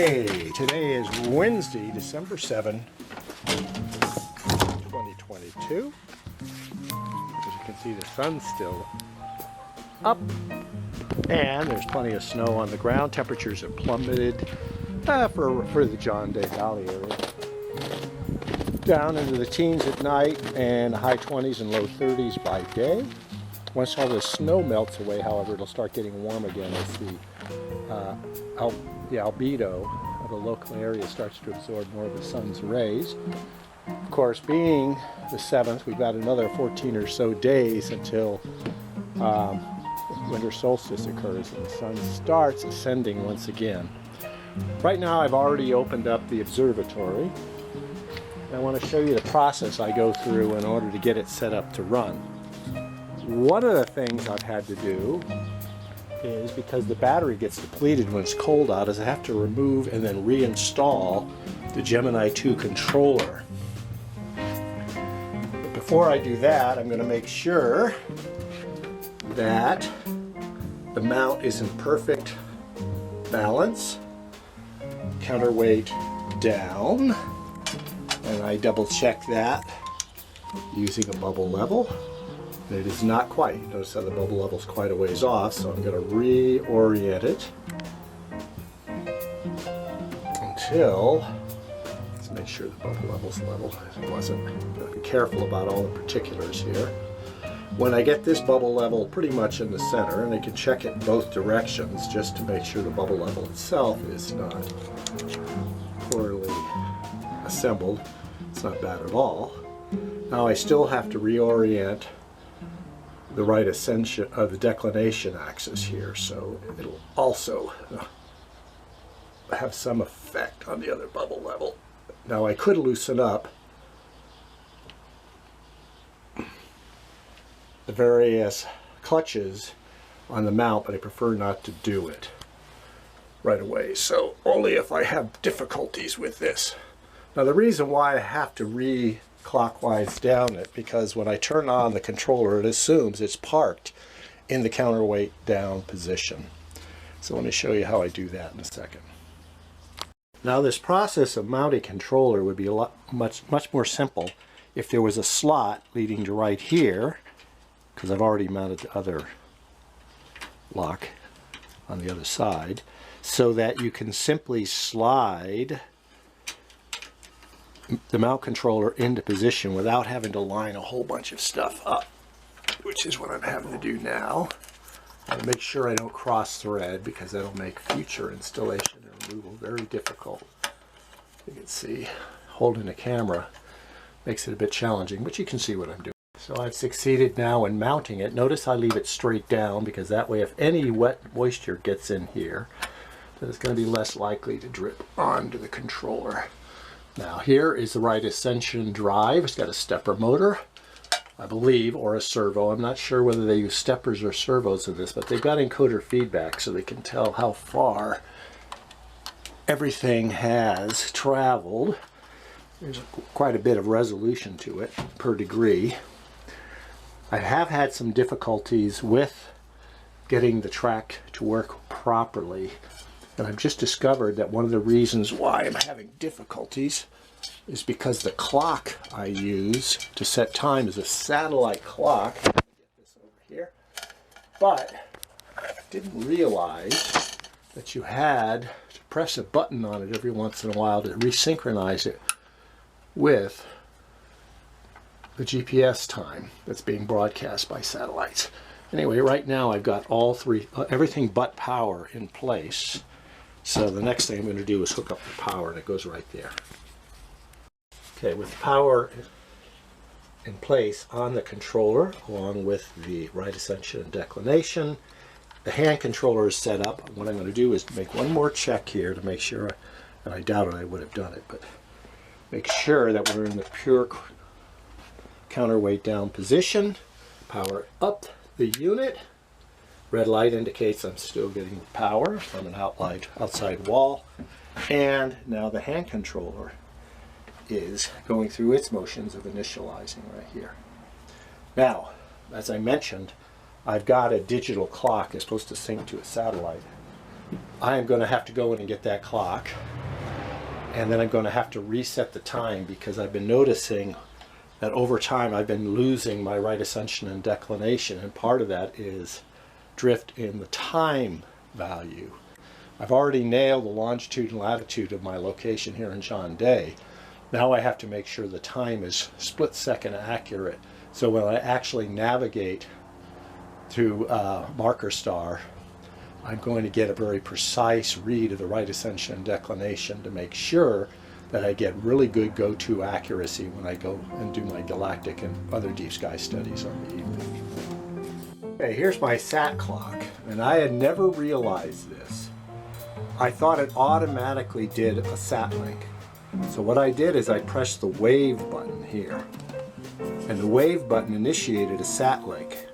Okay, today is Wednesday, December 7, 2022. As you can see, the sun's still up, and there's plenty of snow on the ground. Temperatures have plummeted for the John Day Valley area. Down into the teens at night and high 20s and low 30s by day. Once all the snow melts away, however, it'll start getting warm again as the albedo of the local area starts to absorb more of the sun's rays. Of course, being the 7th, we've got another 14 or so days until winter solstice occurs and the sun starts ascending once again. Right now, I've already opened up the observatory. I want to show you the process I go through in order to get it set up to run. One of the things I've had to do is, because the battery gets depleted when it's cold out, is I have to remove and then reinstall the Gemini 2 controller. But before I do that, I'm going to make sure that the mount is in perfect balance, counterweight down, and I double check that using a bubble level. It is not quite. Notice how the bubble level is quite a ways off, so I'm going to reorient it until, let's make sure the bubble level's level. It wasn't. I'm going to be careful about all the particulars here. When I get this bubble level pretty much in the center, and I can check it in both directions just to make sure the bubble level itself is not poorly assembled. It's not bad at all. Now I still have to reorient the right ascension of the declination axis here, so it'll also have some effect on the other bubble level. Now I could loosen up the various clutches on the mount, but I prefer not to do it right away, so only if I have difficulties with this. Now the reason why I have to clockwise down it, because when I turn on the controller, it assumes it's parked in the counterweight down position. So let me show you how I do that in a second. Now this process of mounting a controller would be much more simple if there was a slot leading to right here, because I've already mounted the other lock on the other side, so that you can simply slide the mount controller into position without having to line a whole bunch of stuff up, which is what I'm having to do now. I'll make sure I don't cross thread, because that'll make future installation and removal very difficult. You can see holding the camera makes it a bit challenging, but you can see what I'm doing. So I've succeeded now in mounting it. Notice I leave it straight down, because that way if any wet moisture gets in here, then it's going to be less likely to drip onto the controller. Now here is the right ascension drive. It's got a stepper motor, I believe, or a servo. I'm not sure whether they use steppers or servos in this, but they've got encoder feedback so they can tell how far everything has traveled. There's quite a bit of resolution to it per degree. I have had some difficulties with getting the track to work properly. And I've just discovered that one of the reasons why I'm having difficulties is because the clock I use to set time is a satellite clock. Let me get this over here. But I didn't realize that you had to press a button on it every once in a while to resynchronize it with the GPS time that's being broadcast by satellites. Anyway, right now I've got all three, everything but power in place. So the next thing I'm going to do is hook up the power, and it goes right there. Okay, with the power in place on the controller, along with the right ascension and declination, the hand controller is set up. What I'm going to do is make one more check here to make sure, and I doubted I would have done it, but make sure that we're in the pure counterweight down position. Power up the unit. Red light indicates I'm still getting power from an outside wall. And now the hand controller is going through its motions of initializing right here. Now, as I mentioned, I've got a digital clock that's supposed to sync to a satellite I am going to have to go in and get that clock, and then I'm going to have to reset the time because I've been noticing that over time I've been losing my right ascension and declination, and part of that is drift in the time value. I've already nailed the longitude and latitude of my location here in John Day. Now I have to make sure the time is split-second accurate, so when I actually navigate to marker star, I'm going to get a very precise read of the right ascension and declination to make sure that I get really good go-to accuracy when I go and do my galactic and other deep sky studies on the evening. Okay, here's my sat clock, and I had never realized this. I thought it automatically did a sat link. So what I did is I pressed the wave button here, and the wave button initiated a sat link.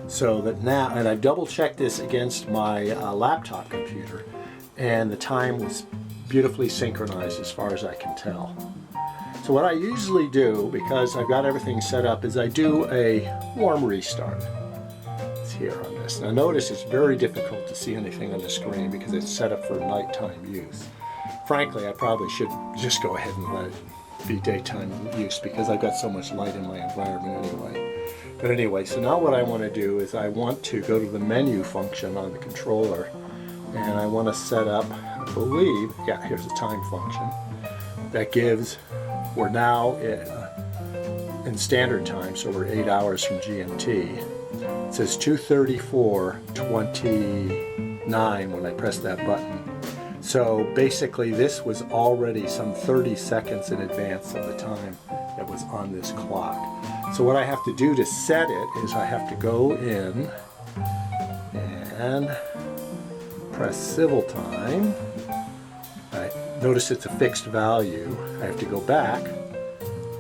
So that now, and I double checked this against my laptop computer, and the time was beautifully synchronized as far as I can tell. So what I usually do, because I've got everything set up, is I do a warm restart. It's here on this. Now notice it's very difficult to see anything on the screen because it's set up for nighttime use. Frankly, I probably should just go ahead and let it be daytime use because I've got so much light in my environment anyway. But anyway, so now what I want to do is I want to go to the menu function on the controller, and I want to set up, I believe, yeah, here's the time function that gives, we're now in standard time, so we're 8 hours from GMT. It says 2:34:29 when I press that button. So basically this was already some 30 seconds in advance of the time that was on this clock. So what I have to do to set it is I have to go in and press civil time. Notice it's a fixed value. I have to go back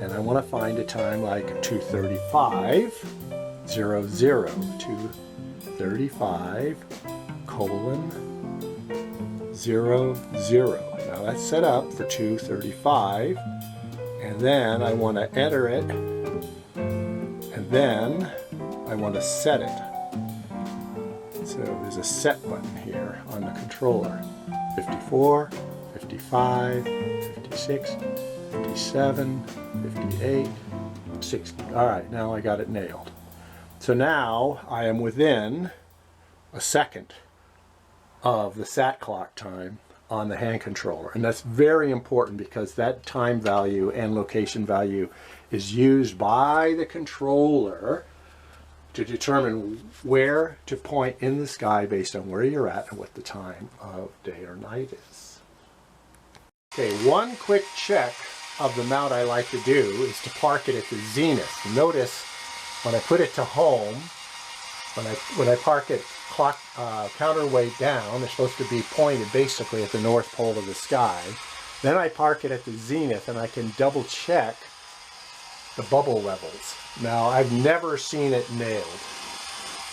and I want to find a time like 2:35:00, 2:35:00. Now that's set up for 2:35, and then I want to enter it, and then I want to set it. So there's a set button here on the controller. 54, 55, 56, 57, 58, 60. All right, now I got it nailed. So now I am within a second of the sat clock time on the hand controller, and that's very important because that time value and location value is used by the controller to determine where to point in the sky based on where you're at and what the time of day or night is. Okay, one quick check of the mount I like to do is to park it at the zenith. Notice when I put it to home, when I park it clock counterweight down, they're supposed to be pointed basically at the north pole of the sky. Then I park it at the zenith and I can double check the bubble levels. Now I've never seen it nailed,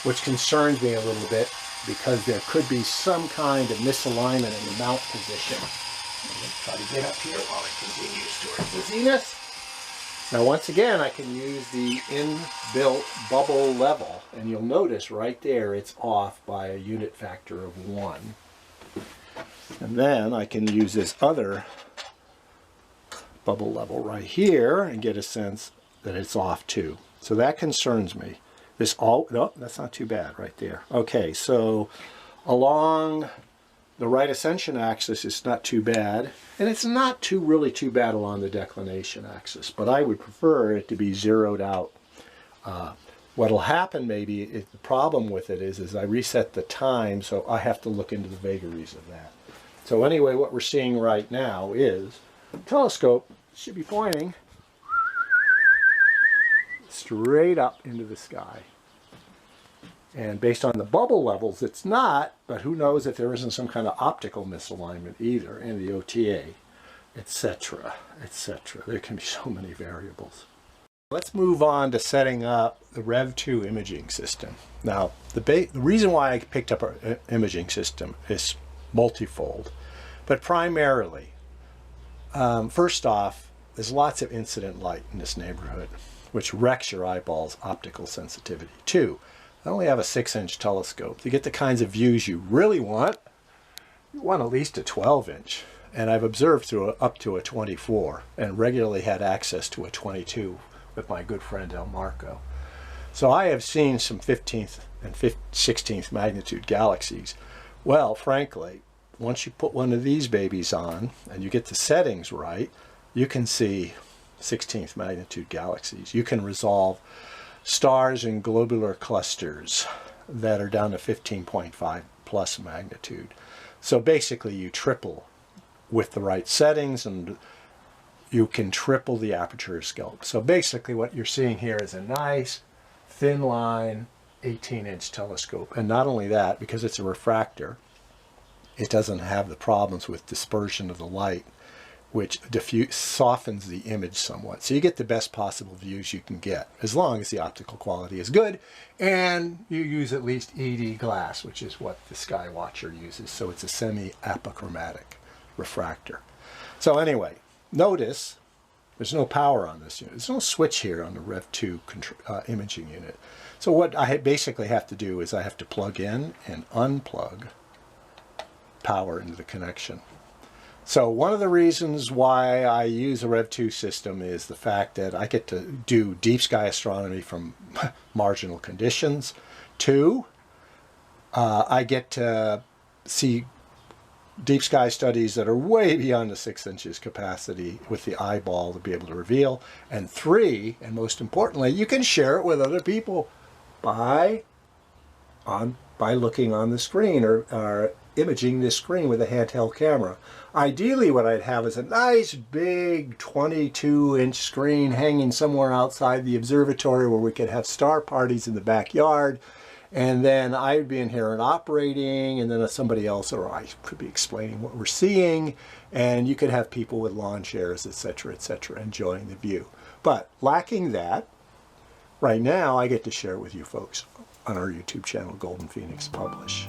which concerns me a little bit because there could be some kind of misalignment in the mount position. I'm going to try to get up here while it continues towards the zenith. Now once again I can use the inbuilt bubble level, and you'll notice right there it's off by a unit factor of 1. And then I can use this other bubble level right here and get a sense that it's off too. So that concerns me. No, that's not too bad right there. Okay, so along the right ascension axis it's not too bad, and it's not really too bad along the declination axis, but I would prefer it to be zeroed out. What'll happen maybe, the problem with it is I reset the time, so I have to look into the vagaries of that. So anyway, what we're seeing right now is the telescope should be pointing straight up into the sky. And based on the bubble levels, it's not, but who knows if there isn't some kind of optical misalignment either in the OTA, etc., etc. There can be so many variables. Let's move on to setting up the REV II imaging system. Now, the reason why I picked up an imaging system is multifold, but primarily, first off, there's lots of incident light in this neighborhood, which wrecks your eyeballs' optical sensitivity. 2, I only have a 6-inch telescope. To get the kinds of views you really want, you want at least a 12-inch. And I've observed up to a 24 and regularly had access to a 22 with my good friend El Marco. So I have seen some 15th and 16th magnitude galaxies. Well, frankly, once you put one of these babies on and you get the settings right, you can see 16th magnitude galaxies. You can resolve stars in globular clusters that are down to 15.5 plus magnitude. So basically you triple with the right settings, and you can triple the aperture scope. So basically what you're seeing here is a nice thin line 18-inch telescope. And not only that, because it's a refractor, it doesn't have the problems with dispersion of the light, which softens the image somewhat. So you get the best possible views you can get, as long as the optical quality is good, and you use at least ED glass, which is what the Skywatcher uses. So it's a semi-apochromatic refractor. So anyway, notice there's no power on this unit. There's no switch here on the REV II imaging unit. So what I basically have to do is I have to plug in and unplug power into the connection. So one of the reasons why I use a REV II system is the fact that I get to do deep sky astronomy from marginal conditions. 2, I get to see deep sky studies that are way beyond the 6 inches capacity with the eyeball to be able to reveal. And 3, and most importantly, you can share it with other people by looking on the screen or imaging this screen with a handheld camera. Ideally, what I'd have is a nice big 22-inch screen hanging somewhere outside the observatory where we could have star parties in the backyard. And then I would be in here and operating, and then somebody else or I could be explaining what we're seeing, and you could have people with lawn chairs, etc., enjoying the view. But lacking that, right now I get to share it with you folks on our YouTube channel, Golden Phoenix Publish.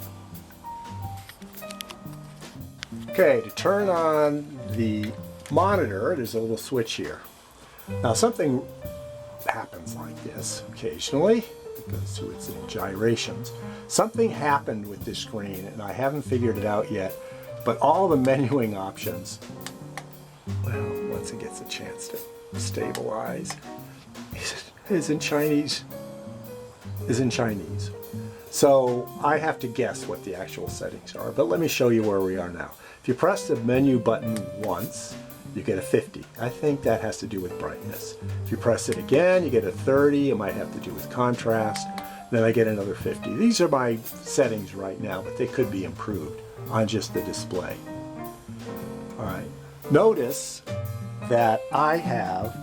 Okay, to turn on the monitor, there's a little switch here. Now something happens like this occasionally. It goes through its gyrations. Something happened with this screen, and I haven't figured it out yet, but all the menuing options, well, once it gets a chance to stabilize, is in Chinese. So I have to guess what the actual settings are, but let me show you where we are now. If you press the menu button once, you get a 50. I think that has to do with brightness. If you press it again, you get a 30. It might have to do with contrast. Then I get another 50. These are my settings right now, but they could be improved on just the display. All right. Notice that I have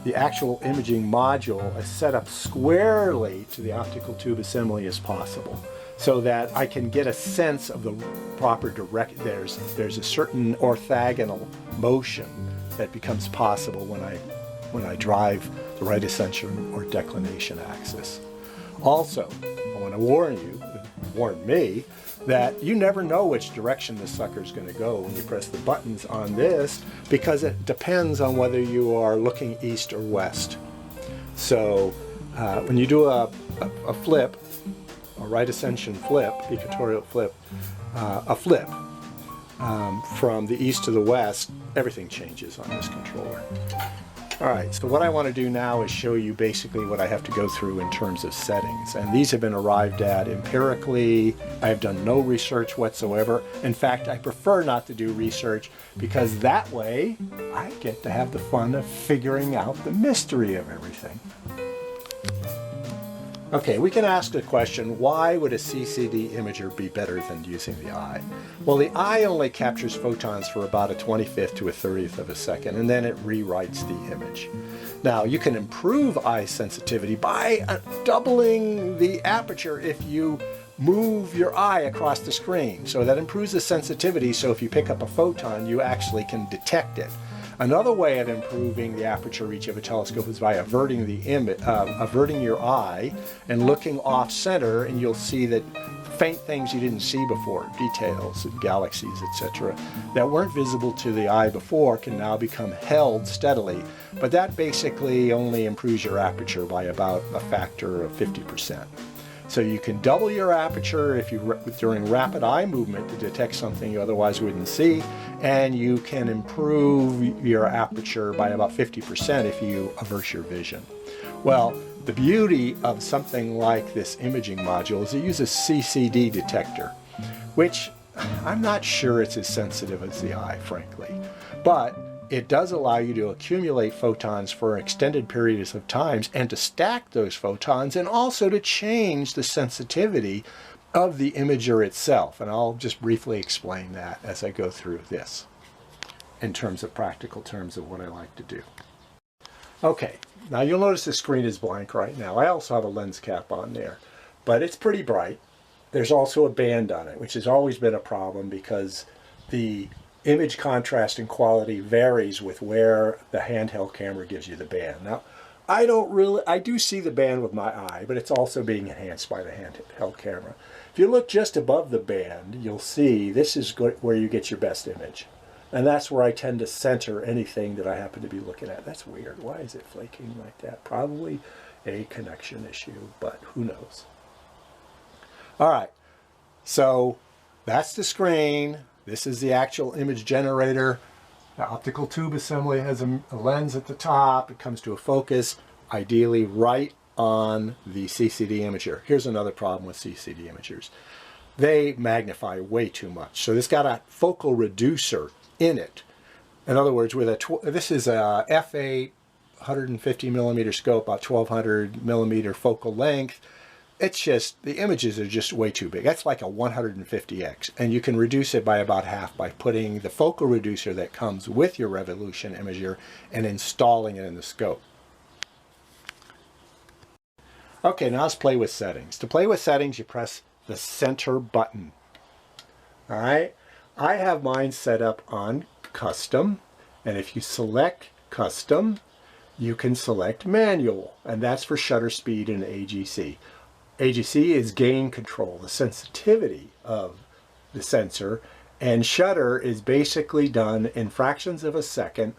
the actual imaging module is set up squarely to the optical tube assembly as possible, so that I can get a sense of the proper direct. There's a certain orthogonal motion that becomes possible when I drive the right ascension or declination axis. Also, I want to warn me, that you never know which direction this sucker is going to go when you press the buttons on this, because it depends on whether you are looking east or west. So when you do a flip, a right ascension flip, equatorial flip, a flip from the east to the west, everything changes on this controller. All right, so what I want to do now is show you basically what I have to go through in terms of settings. And these have been arrived at empirically. I have done no research whatsoever. In fact, I prefer not to do research, because that way I get to have the fun of figuring out the mystery of everything. Okay, we can ask the question, why would a CCD imager be better than using the eye? Well, the eye only captures photons for about a 25th to a 30th of a second, and then it rewrites the image. Now, you can improve eye sensitivity by doubling the aperture if you move your eye across the screen. So that improves the sensitivity, so if you pick up a photon, you actually can detect it. Another way of improving the aperture reach of a telescope is by averting the image, averting your eye and looking off center, and you'll see that faint things you didn't see before, details of galaxies, etc., that weren't visible to the eye before can now become held steadily. But that basically only improves your aperture by about a factor of 50%. So you can double your aperture if you during rapid eye movement to detect something you otherwise wouldn't see, and you can improve your aperture by about 50% if you avert your vision. Well, the beauty of something like this imaging module is it uses CCD detector, which I'm not sure it's as sensitive as the eye, frankly, but it does allow you to accumulate photons for extended periods of times and to stack those photons, and also to change the sensitivity of the imager itself. And I'll just briefly explain that as I go through this in terms of practical terms of what I like to do. Okay, now you'll notice the screen is blank right now. I also have a lens cap on there, but it's pretty bright. There's also a band on it, which has always been a problem because the image contrast and quality varies with where the handheld camera gives you the band. Now, I do see the band with my eye, but it's also being enhanced by the handheld camera. If you look just above the band, you'll see this is where you get your best image. And that's where I tend to center anything that I happen to be looking at. That's weird. Why is it flaking like that? Probably a connection issue, but who knows? All right, so that's the screen. This is the actual image generator. The optical tube assembly has a lens at the top. It comes to a focus, ideally right on the CCD imager. Here's another problem with CCD imagers. They magnify way too much. So this got a focal reducer in it. In other words, with this is a f8 150 millimeter scope, about 1200 millimeter focal length. It's just, the images are just way too big. That's like a 150x, and you can reduce it by about half by putting the focal reducer that comes with your Revolution imager and installing it in the scope. Okay, now let's play with settings. To play with settings, you press the center button. All right, I have mine set up on custom, and if you select custom, you can select manual, and that's for shutter speed and AGC. AGC is gain control, the sensitivity of the sensor, and shutter is basically done in fractions of a second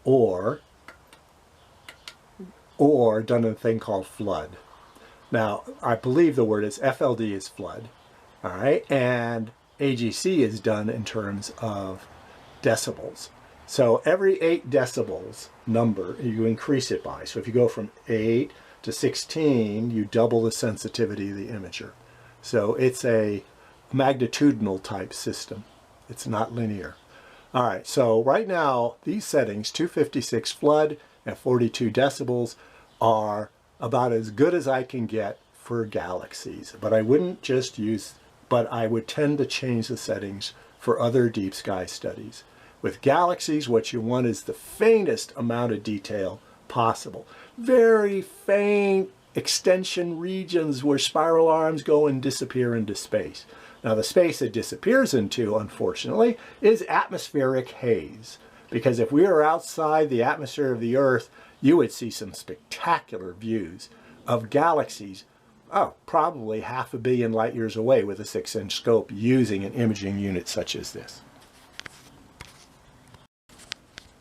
or done in a thing called flood. Now, I believe the word is FLD is flood, all right, and AGC is done in terms of decibels. So every 8 decibels number, you increase it by. So if you go from 8 to 16, you double the sensitivity of the imager. So it's a magnitudinal type system. It's not linear. All right, so right now, these settings, 256 flood and 42 decibels, are about as good as I can get for galaxies. But I wouldn't just use, but I would tend to change the settings for other deep sky studies. With galaxies, what you want is the faintest amount of detail possible. Very faint extension regions where spiral arms go and disappear into space. Now the space it disappears into, unfortunately, is atmospheric haze. Because if we were outside the atmosphere of the Earth, you would see some spectacular views of galaxies, probably 500 million light years away with a 6-inch scope using an imaging unit such as this.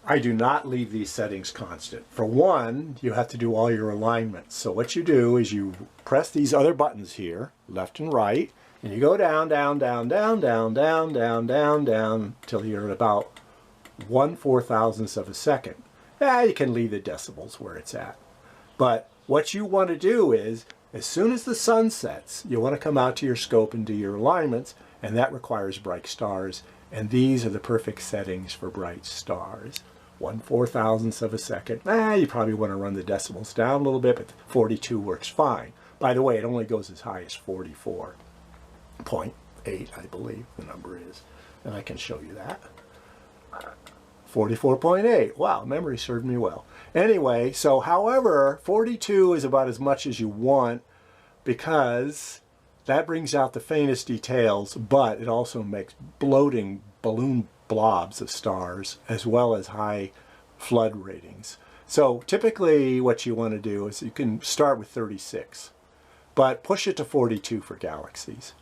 I do not leave these settings constant. For one, you have to do all your alignments. So what you do is you press these other buttons here, left and right, and you go down, down, down, down, down, down, down, down, down, till you're at about 1/4000th of a second. You can leave the decibels where it's at. But what you want to do is, as soon as the sun sets, you want to come out to your scope and do your alignments, and that requires bright stars. And these are the perfect settings for bright stars. 1/4000th of a second. You probably want to run the decibels down a little bit, but 42 works fine. By the way, it only goes as high as 44.8, I believe the number is. And I can show you that. 44.8. Wow, memory served me well. Anyway, so however, 42 is about as much as you want because that brings out the faintest details, but it also makes bloating balloon blobs of stars as well as high flood ratings. So typically what you want to do is you can start with 36, but push it to 42 for galaxies.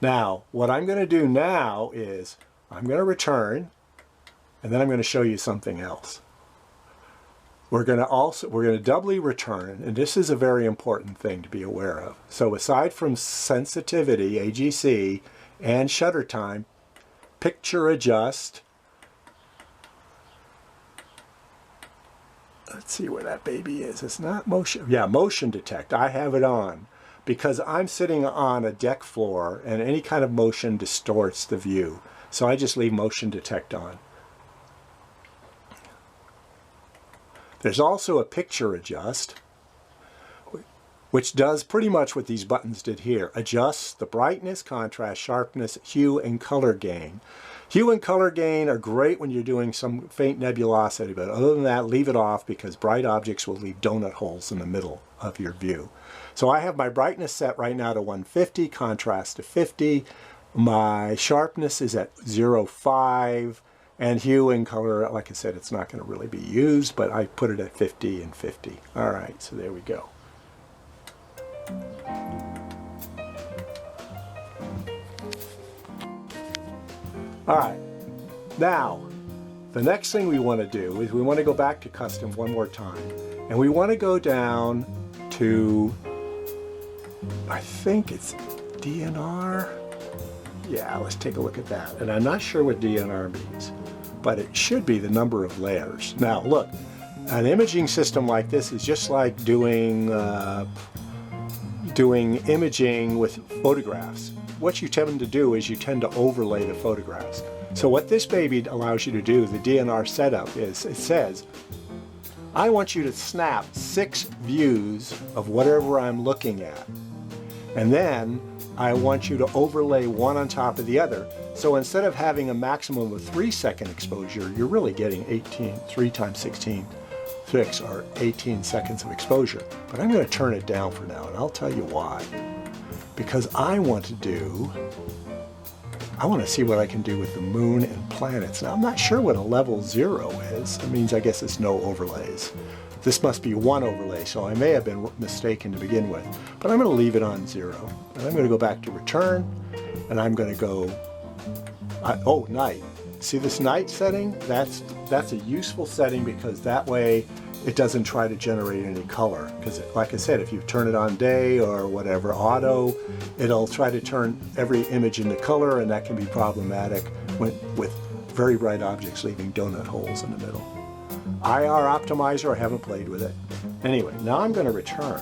Now, what I'm going to do now is I'm going to return, and then I'm going to show you something else. we're going to doubly return, and this is a very important thing to be aware of. So aside from sensitivity, AGC, and shutter time, picture adjust. Let's see where that baby is. It's not motion. Yeah, motion detect. I have it on because I'm sitting on a deck floor and any kind of motion distorts the view. So I just leave motion detect on. There's also a picture adjust, which does pretty much what these buttons did here. Adjusts the brightness, contrast, sharpness, hue, and color gain. Hue and color gain are great when you're doing some faint nebulosity, but other than that, leave it off because bright objects will leave donut holes in the middle of your view. So I have my brightness set right now to 150, contrast to 50. My sharpness is at 0.5, and hue and color, like I said, it's not going to really be used, but I put it at 50 and 50. All right, so there we go. All right, now the next thing we want to do is we want to go back to custom one more time, and we want to go down to, I think it's DNR. Yeah, let's take a look at that. And I'm not sure what DNR means, but it should be the number of layers. Now look, an imaging system like this is just like doing imaging with photographs. What you tend to do is you tend to overlay the photographs. So what this baby allows you to do, the DNR setup, is it says, I want you to snap 6 views of whatever I'm looking at. And then I want you to overlay one on top of the other. So instead of having a maximum of 3-second exposure, you're really getting 3 times 16, 6 or 18 seconds of exposure. But I'm going to turn it down for now, and I'll tell you why. Because I want to see what I can do with the moon and planets. Now I'm not sure what a level 0 is. It means I guess it's no overlays. This must be 1 overlay, so I may have been mistaken to begin with. But I'm going to leave it on 0. And I'm going to go back to return, and I'm going to go, oh, night. See this night setting? That's a useful setting because that way it doesn't try to generate any color. Because like I said, if you turn it on day or whatever, auto, it'll try to turn every image into color, and that can be problematic with very bright objects leaving donut holes in the middle. IR optimizer, I haven't played with it. Anyway, now I'm going to return.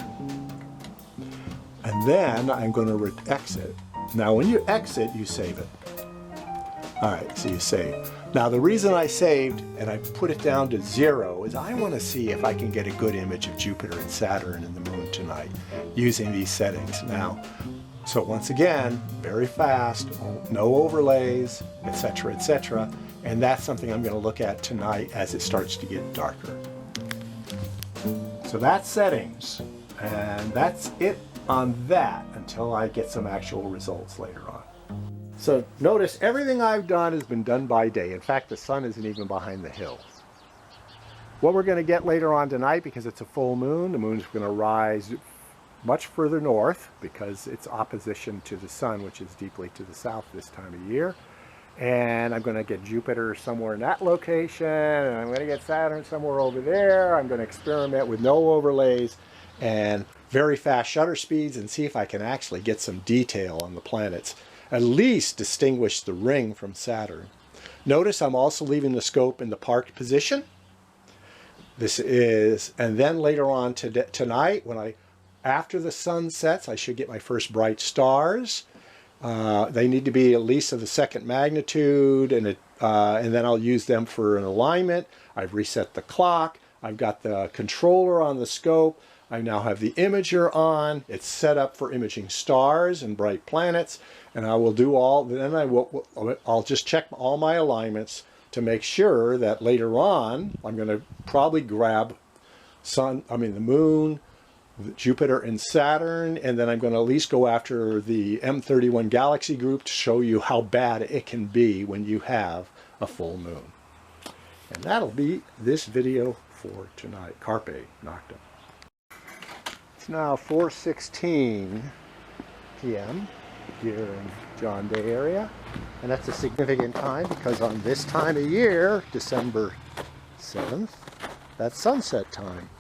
And then I'm going to exit. Now when you exit, you save it. All right, so you save. Now the reason I saved and I put it down to 0 is I want to see if I can get a good image of Jupiter and Saturn and the moon tonight using these settings. Now, so once again, very fast, no overlays, etc., etc. And that's something I'm going to look at tonight as it starts to get darker. So that's settings, and that's it on that until I get some actual results later on. So notice everything I've done has been done by day. In fact, the sun isn't even behind the hills. What we're going to get later on tonight, because it's a full moon, the moon's going to rise much further north because it's opposition to the sun, which is deeply to the south this time of year. And I'm going to get Jupiter somewhere in that location, and I'm going to get Saturn somewhere over there. I'm going to experiment with no overlays and very fast shutter speeds and see if I can actually get some detail on the planets. At least distinguish the ring from Saturn. Notice I'm also leaving the scope in the parked position. This is, and then later on tonight, after the sun sets, I should get my first bright stars. They need to be at least of the 2nd magnitude, and then I'll use them for an alignment. I've reset the clock. I've got the controller on the scope. I now have the imager on. It's set up for imaging stars and bright planets, and I will do all. Then I'll just check all my alignments to make sure that later on I'm going to probably grab the moon, Jupiter and Saturn, and then I'm going to at least go after the M31 galaxy group to show you how bad it can be when you have a full moon. And that'll be this video for tonight. Carpe Noctem. It's now 4:16 p.m. here in John Day area, and that's a significant time because on this time of year, December 7th, that's sunset time.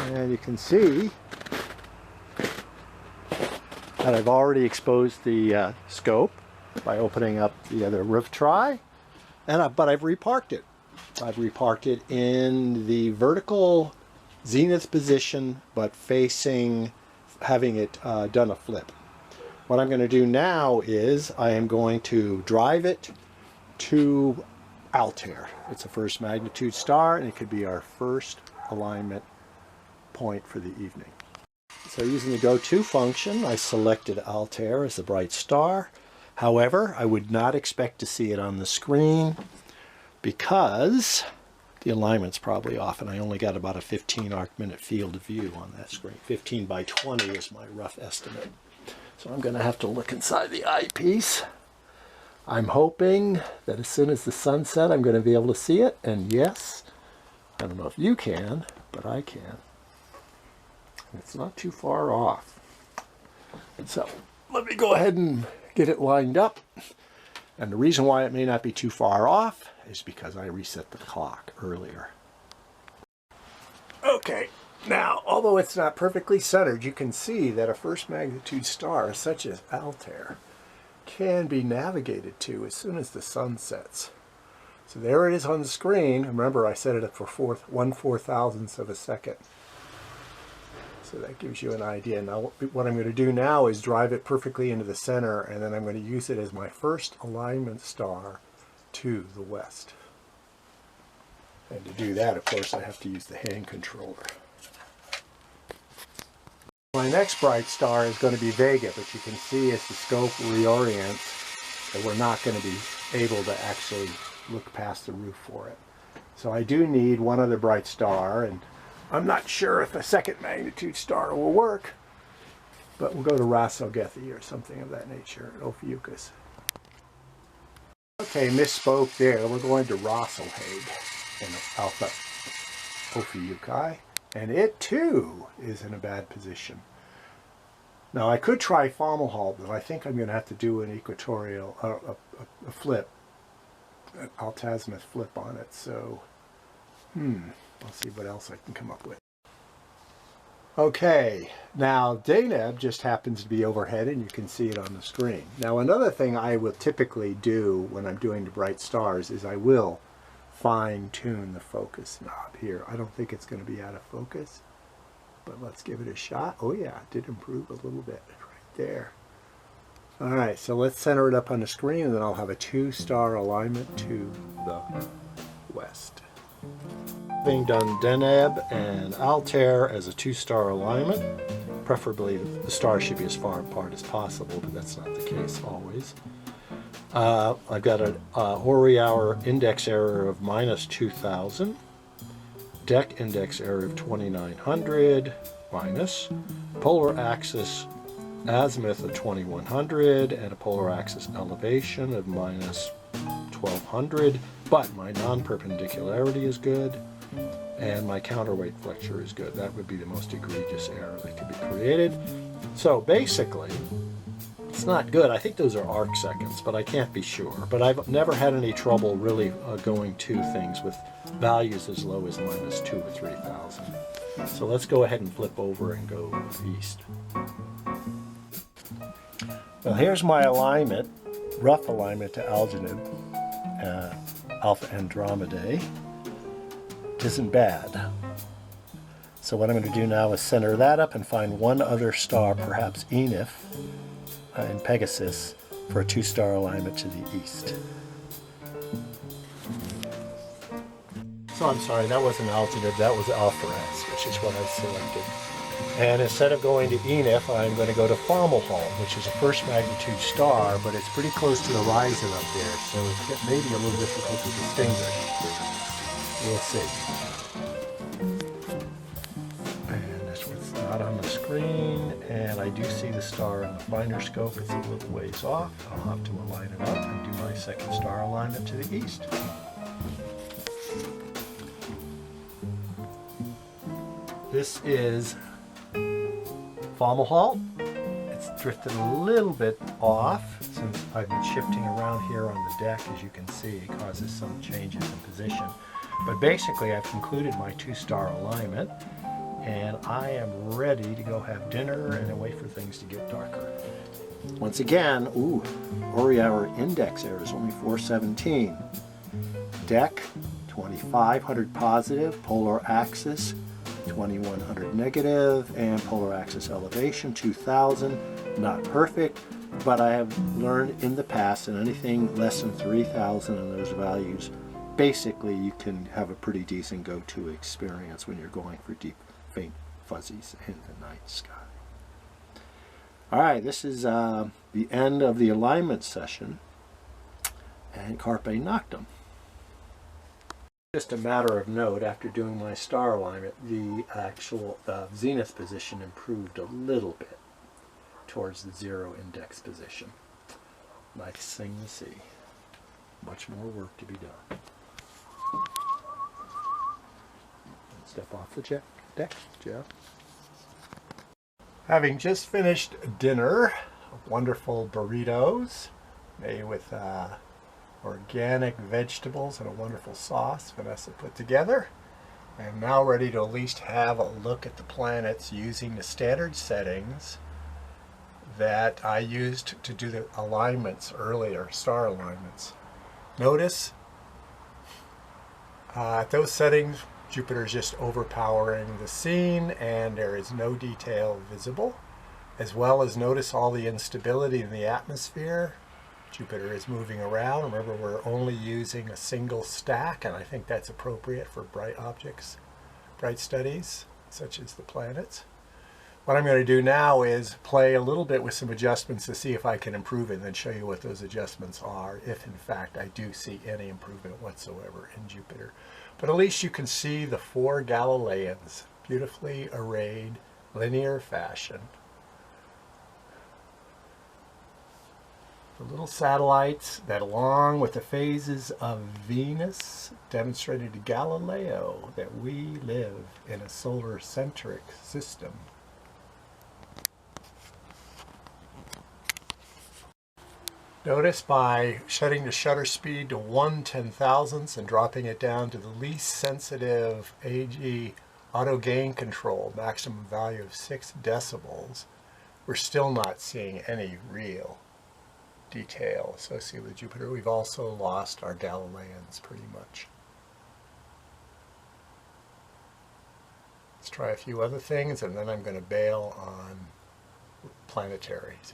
And you can see that I've already exposed the scope by opening up the other REV II, but I've reparked it. I've reparked it in the vertical zenith position, but facing, having it done a flip. What I'm going to do now is I am going to drive it to Altair. It's a first magnitude star, and it could be our first alignment point for the evening. So using the go to function, I selected Altair as the bright star. However, I would not expect to see it on the screen because the alignment's probably off, and I only got about a 15 arc-minute field of view on that screen. 15 by 20 is my rough estimate. So I'm going to have to look inside the eyepiece. I'm hoping that as soon as the sun sets, I'm going to be able to see it, and yes, I don't know if you can, but I can. It's not too far off. So let me go ahead and get it lined up. And the reason why it may not be too far off is because I reset the clock earlier. Okay, now, although it's not perfectly centered, you can see that a first magnitude star such as Altair can be navigated to as soon as the sun sets. So there it is on the screen. Remember, I set it up for 1/4000th of a second. So that gives you an idea. Now what I'm going to do now is drive it perfectly into the center, and then I'm going to use it as my first alignment star to the west. And to do that, of course, I have to use the hand controller. My next bright star is going to be Vega, but you can see as the scope reorients that we're not going to be able to actually look past the roof for it. So I do need one other bright star, and I'm not sure if a second magnitude star will work, but we'll go to Rasogethi or something of that nature at Ophiuchus. Okay, misspoke there. We're going to Rosselhage in Alpha Ophiuchi, and it too is in a bad position. Now I could try Fomalhaut, but I think I'm going to have to do an equatorial, a flip, an altazimuth flip on it. So, I'll see what else I can come up with. Okay, now Deneb just happens to be overhead, and you can see it on the screen. Now another thing I will typically do when I'm doing the bright stars is I will fine-tune the focus knob here. I don't think it's going to be out of focus, but let's give it a shot. Oh yeah, it did improve a little bit right there. Alright, so let's center it up on the screen, and then I'll have a 2-star alignment to the west. Having done Deneb and Altair as a 2-star alignment, preferably the stars should be as far apart as possible, but that's not the case always. I've got a Horary hour index error of -2000, deck index error of 2900, minus, polar axis azimuth of 2100, and a polar axis elevation of -1200, but my non-perpendicularity is good, and my counterweight flexure is good. That would be the most egregious error that could be created. So basically, it's not good. I think those are arc seconds, but I can't be sure. But I've never had any trouble really going to things with values as low as -2 or 3000. So let's go ahead and flip over and go east. Well, here's my alignment, rough alignment to Algenib, Alpha Andromedae. It isn't bad. So what I'm going to do now is center that up and find one other star, perhaps Enif, in Pegasus, for a 2-star alignment to the east. So I'm sorry, that wasn't Algenib, that was Alpharaz, which is what I selected. And instead of going to Enif, I'm going to go to Fomalhaut, which is a first magnitude star, but it's pretty close to the horizon up there, so it may be a little difficult to distinguish. We'll see. And this one's not on the screen, and I do see the star in the finder scope. It's a little ways off. I'll have to align it up and do my 2nd star alignment to the east. This is Fomalhaut. It's drifted a little bit off, since I've been shifting around here on the deck, as you can see, it causes some changes in position. But basically, I've concluded my 2-star alignment, and I am ready to go have dinner and then wait for things to get darker. Once again, our index error is only 417. Deck, 2500 positive, polar axis, 2100 negative, and polar axis elevation, 2000. Not perfect, but I have learned in the past that anything less than 3000 in those values, basically you can have a pretty decent go-to experience when you're going for deep, faint fuzzies in the night sky. All right, this is the end of the alignment session, and Carpe Noctem. Just a matter of note, after doing my star alignment, the actual zenith position improved a little bit towards the 0 index position. Nice thing to see. Much more work to be done. Step off the deck, Jeff. Having just finished dinner, wonderful burritos made with organic vegetables and a wonderful sauce Vanessa put together. I'm now ready to at least have a look at the planets using the standard settings that I used to do the alignments earlier, star alignments. Notice at those settings, Jupiter is just overpowering the scene and there is no detail visible, as well as notice all the instability in the atmosphere. Jupiter is moving around. Remember, we're only using a single stack, and I think that's appropriate for bright objects, bright studies, such as the planets. What I'm going to do now is play a little bit with some adjustments to see if I can improve it, and then show you what those adjustments are, if in fact I do see any improvement whatsoever in Jupiter. But at least you can see the 4 Galileans, beautifully arrayed, linear fashion. The little satellites that, along with the phases of Venus, demonstrated to Galileo that we live in a solar-centric system. Notice by setting the shutter speed to 1/10,000th and dropping it down to the least sensitive AG auto gain control, maximum value of 6 decibels, we're still not seeing any real detail associated with Jupiter. We've also lost our Galileans pretty much. Let's try a few other things and then I'm going to bail on planetaries.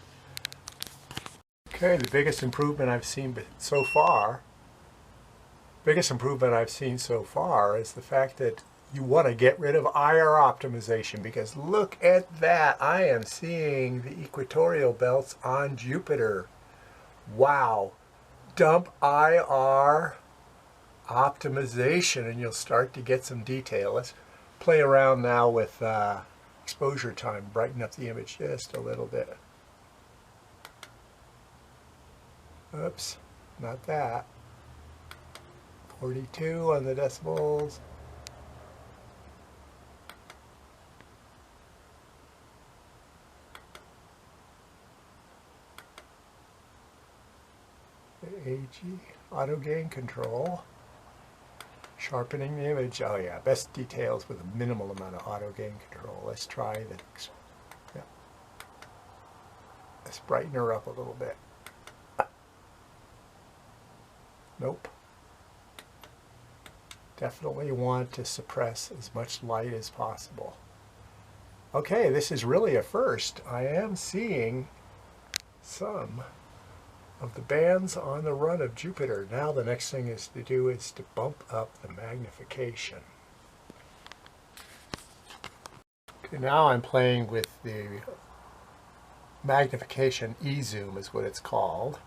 Okay, the biggest improvement I've seen so far is the fact that you want to get rid of IR optimization, because look at that. I am seeing the equatorial belts on Jupiter. Wow. Dump IR optimization and you'll start to get some detail. Let's play around now with exposure time, brighten up the image just a little bit. Oops, not that. 42 on the decibels. The AG, auto gain control. Sharpening the image. Oh yeah, best details with a minimal amount of auto gain control. Let's try the, yeah. Let's brighten her up a little bit. Nope. Definitely want to suppress as much light as possible. Okay, this is really a first. I am seeing some of the bands on the run of Jupiter. Now the next thing is to do is to bump up the magnification. Okay, now I'm playing with the magnification e-zoom is what it's called.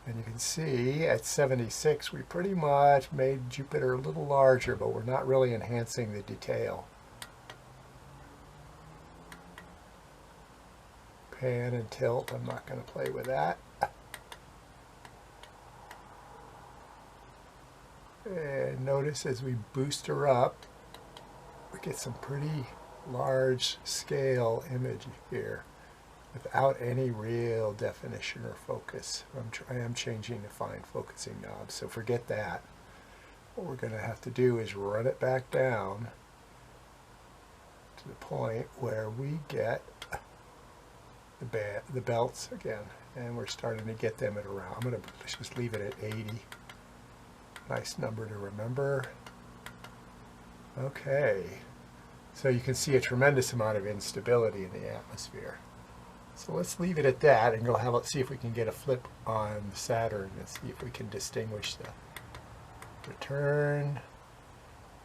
And you can see at 76 we pretty much made Jupiter a little larger, but we're not really enhancing the detail. Pan and tilt, I'm not going to play with that. And notice as we boost her up, we get some pretty large scale image here. without any real definition or focus. I am changing the fine focusing knob, so forget that. What we're going to have to do is run it back down to the point where we get the belts again, and we're starting to get them at around, I'm going to just leave it at 80. Nice number to remember. Okay, so you can see a tremendous amount of instability in the atmosphere. So let's leave it at that and go see if we can get a flip on Saturn and see if we can distinguish the return.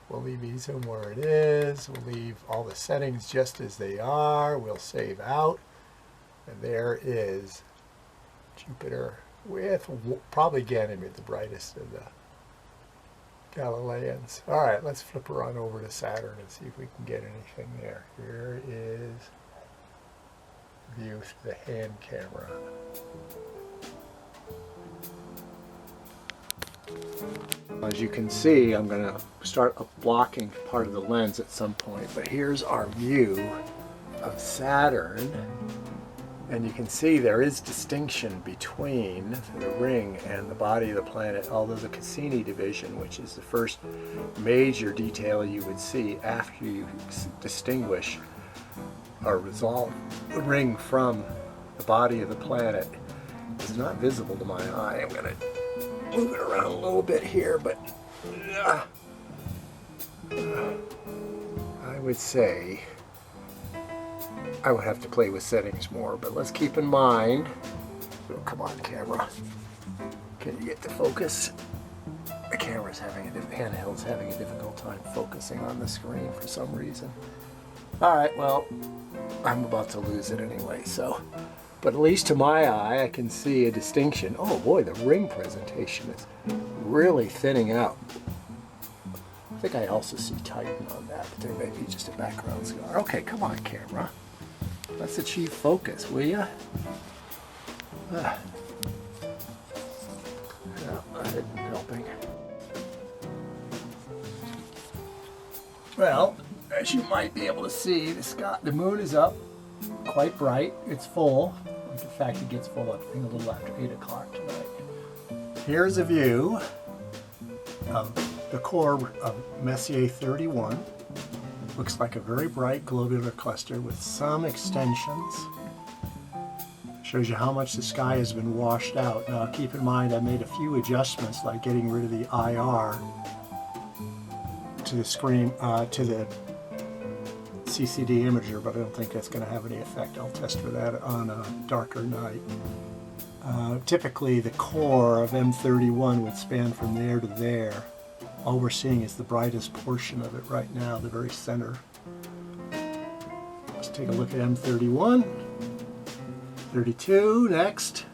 We'll leave ESOM where it is. We'll leave all the settings just as they are. We'll save out. And there is Jupiter with probably Ganymede, the brightest of the Galileans. All right, let's flip her on over to Saturn and see if we can get anything there. Here is view through the hand camera. As you can see, I'm going to start blocking part of the lens at some point, but here's our view of Saturn, and you can see there is distinction between the ring and the body of the planet, although the Cassini division, which is the first major detail you would see after you distinguish or resolve the ring from the body of the planet, is not visible to my eye. I'm going to move it around a little bit here, but I would say I would have to play with settings more, but let's keep in mind, oh, come on camera, can you get the focus? The camera's handheld's having a difficult time focusing on the screen for some reason. Alright, well, I'm about to lose it anyway, so, but at least to my eye I can see a distinction. Oh boy, the ring presentation is really thinning out. I think I also see Titan on that, but there may be just a background scar. Okay, come on camera. Let's achieve focus, will ya? Yeah, that isn't helping. Well, as you might be able to see, the moon is up, quite bright. It's full. In fact, it gets full, I think, a little after 8 o'clock tonight. Here's a view of the core of Messier 31. Looks like a very bright globular cluster with some extensions. Shows you how much the sky has been washed out. Now keep in mind I made a few adjustments, like getting rid of the IR to the screen, to the CCD imager, but I don't think that's going to have any effect. I'll test for that on a darker night. Typically the core of M31 would span from there to there. All we're seeing is the brightest portion of it right now, the very center. Let's take a look at M31. 32 next.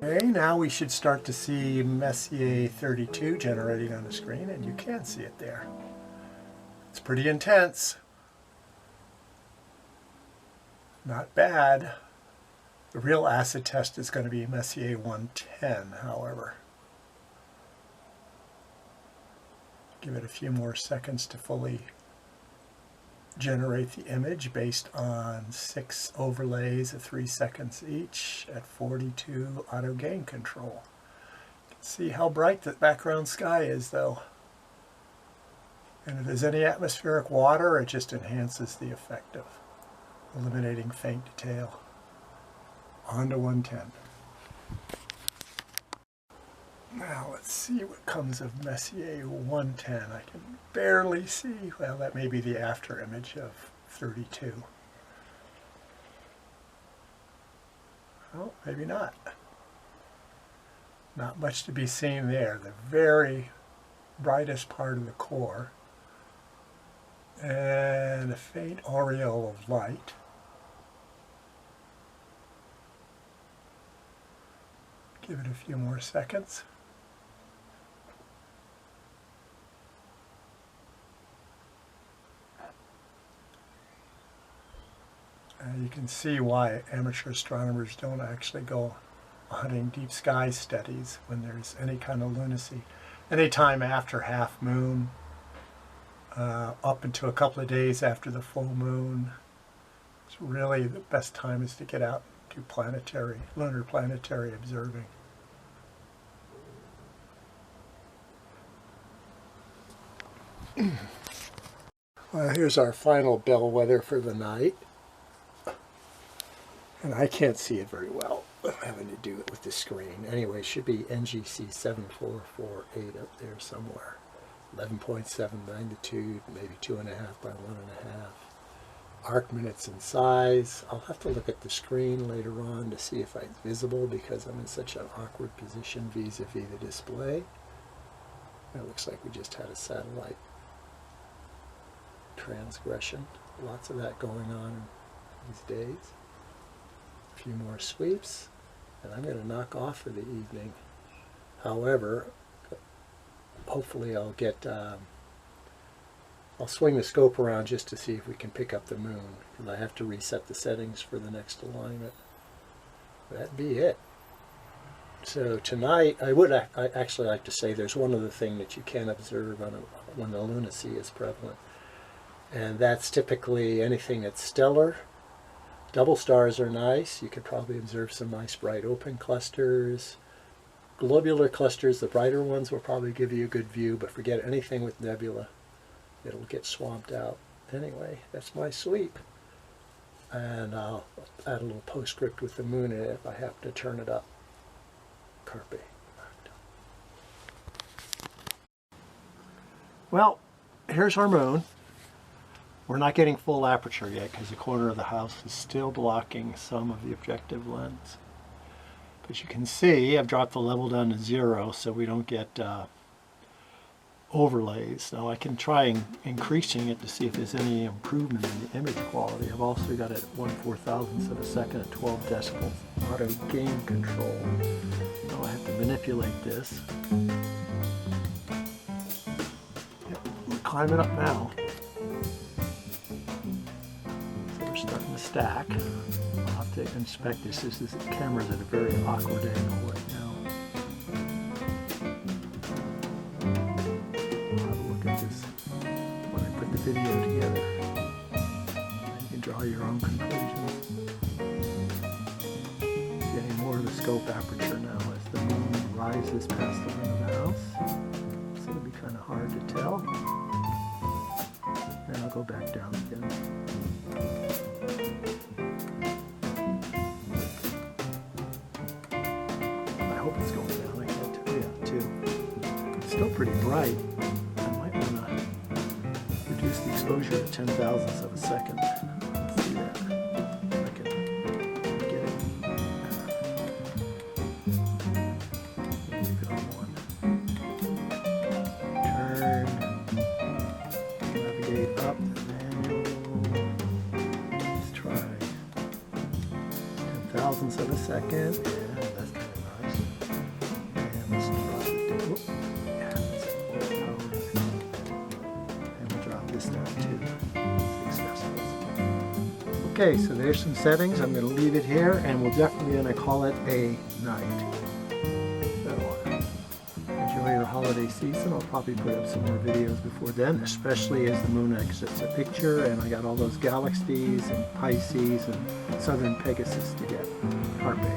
Okay, now we should start to see Messier 32 generating on the screen, and you can see it there. It's pretty intense. Not bad. The real acid test is going to be Messier 110, however. Give it a few more seconds to fully generate the image based on 6 overlays of 3 seconds each at 42 auto gain control. You can see how bright the background sky is though. And if there's any atmospheric water, it just enhances the effect of eliminating faint detail. On to 110. Now let's see what comes of Messier 110. I can barely see. Well, that may be the after image of 32. Oh, maybe not. Not much to be seen there. The very brightest part of the core and a faint aureole of light. Give it a few more seconds. You can see why amateur astronomers don't actually go hunting deep sky studies when there's any kind of lunacy. Anytime after half moon, up until a couple of days after the full moon, really the best time is to get out to lunar planetary observing. Well, here's our final bellwether for the night. And I can't see it very well. I'm having to do it with the screen. Anyway, it should be NGC 7448 up there somewhere. 11.7 magnitude, maybe 2.5 by 1.5. Arc minutes in size. I'll have to look at the screen later on to see if it's visible because I'm in such an awkward position vis-a-vis the display. It looks like we just had a satellite transgression. Lots of that going on these days. A few more sweeps, and I'm going to knock off for the evening. However, hopefully I'll get, I'll swing the scope around just to see if we can pick up the moon, because I have to reset the settings for the next alignment. That'd be it. So tonight, I actually like to say there's one other thing that you can observe when the lunacy is prevalent, and that's typically anything that's stellar. Double stars are nice. You could probably observe some nice bright open clusters. Globular clusters, the brighter ones, will probably give you a good view, but forget anything with nebula. It'll get swamped out. Anyway, that's my sweep. And I'll add a little postscript with the moon in it if I have to turn it up. Carpe. Well, here's our moon. We're not getting full aperture yet because the corner of the house is still blocking some of the objective lens. But you can see I've dropped the level down to 0 so we don't get overlays. Now I can try increasing it to see if there's any improvement in the image quality. I've also got it at 1/4000th of a second at 12 decibels. Auto gain control. Now I have to manipulate this. Yep, we're climbing up now. Starting to stack. I'll have to inspect this. This camera's at a very awkward angle right now. I'll have a look at this when I put the video together. You can draw your own conclusions. Getting more of the scope aperture now as the moon rises past the rim of the house. So it'll be kind of hard to tell. And I'll go back down again. It's going down, I can't tell you, too. It's still pretty bright. I might want to reduce the exposure to 10,000ths of a second. Let's see that. I can get it. Leave it on 1. Turn. Navigate up the manual. Let's try 10,000ths of a second. Yeah, that's kind of nice. Okay, so there's some settings. I'm going to leave it here, and we're definitely going to call it a night. So, enjoy your holiday season. I'll probably put up some more videos before then, especially as the moon exits a picture, and I got all those galaxies and Pisces and Southern Pegasus to get. Carpe.